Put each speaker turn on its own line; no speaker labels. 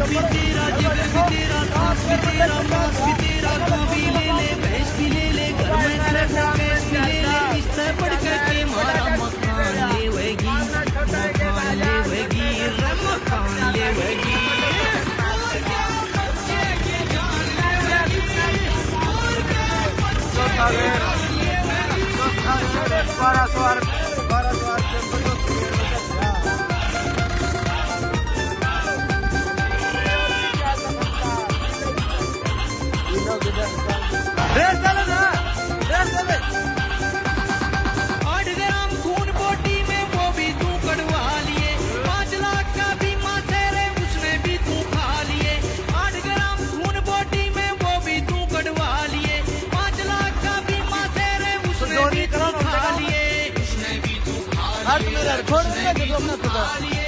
भी तेरा, जिगर भी तेरा, सांस भी तेरा, मांस भी तेरा, गाँव भी ले ले, भैंस भी ले ले, घर में तेरे मुकेश भी ले ले, इससे बढ़ के मारा मकान लेवेगी, मकान लेवेगी, रे मकान लेवेगी।
छोड़